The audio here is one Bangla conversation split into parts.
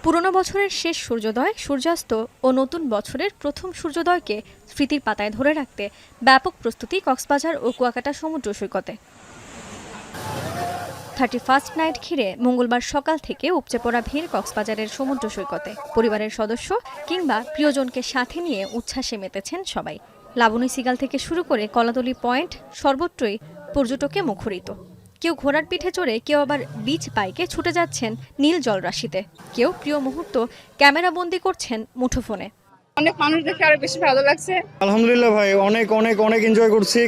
পুরনো বছরের শেষ সূর্যোদয়, সূর্যাস্ত ও নতুন বছরের প্রথম সূর্যোদয়কে স্মৃতির পাতায় ধরে রাখতে ব্যাপক প্রস্তুতি কক্সবাজার ও কুয়াকাটা সমুদ্র সৈকতে। 31st নাইট ঘিরে মঙ্গলবার সকাল থেকে উপচে পড়া ভিড় কক্সবাজারের সমুদ্র সৈকতে। পরিবারের সদস্য কিংবা প্রিয়জনকে সাথে নিয়ে উচ্ছ্বাসে মেতেছেন সবাই। লাবণী সিগাল থেকে শুরু করে কলাতলি পয়েন্ট সর্বত্রই পর্যটকে মুখরিত। কেউ ঘোড়ার পিঠে চড়ে, কেউ আবার বিচ বাইকে ছুটে যাচ্ছেন নীল জলরাশিতে, কেউ প্রিয় মুহূর্ত ক্যামেরা বন্দি করছেন মুঠোফোনে। অনেক মানুষ দেখে আরো বেশি ভালো লাগছে। আলহামদুলিল্লাহ ভাই, অনেক অনেক অনেক এনজয় করছি।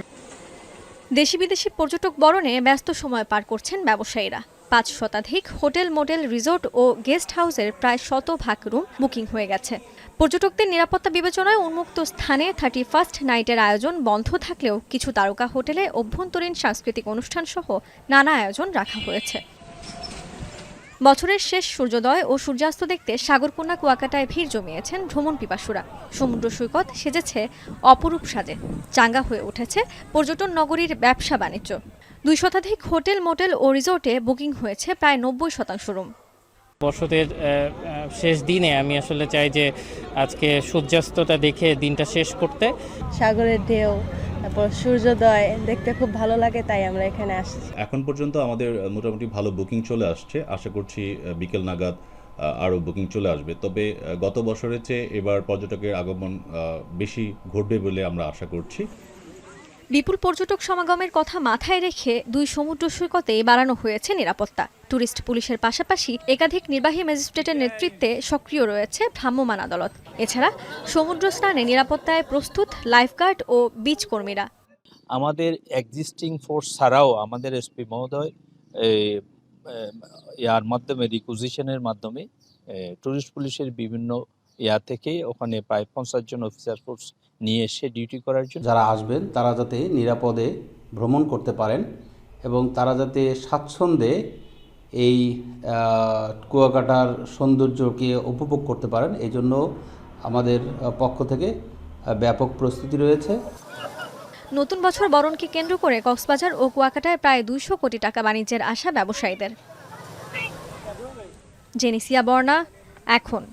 দেশি বিদেশি পর্যটক বরণে ব্যস্ত সময় পার করছেন ব্যবসায়ীরা। 5 শতাধিক হোটেল, মোটেল, রিসোর্ট ও গেস্ট হাউসের প্রায় 100 রুম বুকিং হয়ে গেছে। পর্যটকদের নিরাপত্তা বিবেচনায় উন্মুক্ত স্থানে 31st নাইটের আয়োজন বন্ধ থাকলেও কিছু তারকা হোটেলে অভ্যন্তরীণ সাংস্কৃতিক অনুষ্ঠান সহ নানা আয়োজন রাখা হয়েছে। বছরের শেষ সূর্যোদয় ও সূর্যাস্ত দেখতে সাগরকন্যা কুয়াকাটায় ভিড় জমিয়েছেন ভ্রমণ পিপাসুরা। সমুদ্র সৈকত সেজেছে অপরূপ সাজে, চাঙ্গা হয়ে উঠেছে পর্যটন নগরীর ব্যবসা বাণিজ্য। 2 শতাধিক হোটেল, মোটেল ও রিসোর্টে বুকিং হয়েছে প্রায় 90% রুম। বছরের শেষ দিনে আমি আসলে চাই যে আজকে সূর্যাস্তটা দেখে দিনটা শেষ করতে। সাগরের ঢেউ, তারপর সূর্যোদয় দেখতে খুব ভালো লাগে, তাই আমরা এখানে আসছি। এখন পর্যন্ত আমাদের মোটামুটি ভালো বুকিং চলে আসছে। আশা করছি বিকেল নাগাদ আরও বুকিং চলে আসবে। তবে গত বছরের চেয়ে এবার পর্যটকের আগমন বেশি ঘটবে বলে আমরা আশা করছি। বিপুল পর্যটক সমাগমের কথা মাথায় রেখে 2 সমুদ্র সৈকতে বাড়ানো হয়েছে নিরাপত্তা। টুরিস্ট পুলিশের পাশাপাশি একাধিক নির্বাহী ম্যাজিস্ট্রেটের নেতৃত্বে সক্রিয় রয়েছে ভ্রাম্যমাণ আদালত। এছাড়া সমুদ্র স্নানে নিরাপত্তায় প্রস্তুত লাইফগার্ড ও বিচ কর্মীরা। আমাদের এক্সিস্টিং ফোর্স ছাড়াও আমাদের এসপি মহোদয় ইয়ার মাধ্যমে রিকুইজিশনের মাধ্যমে টুরিস্ট পুলিশের বিভিন্ন থেকে ওখানে প্রায় 50 জন অফিসার ফোর্স নিয়ে এসে ডিউটি করার জন্য। যারা আসবেন তারা যাতে নিরাপদে ভ্রমণ করতে পারেন এবং তারা যাতে স্বাচ্ছন্দ্যে এই কুয়াকাটার সৌন্দর্যকে উপভোগ করতে পারেন, এই জন্য আমাদের পক্ষ থেকে ব্যাপক প্রস্তুতি রয়েছে। নতুন বছর বরণকে কেন্দ্র করে কক্সবাজার ও কুয়াকাটায় প্রায় 200 কোটি টাকা বাণিজ্যের আশা ব্যবসায়ীদের। জেনিসিয়া বর্ণা, এখন।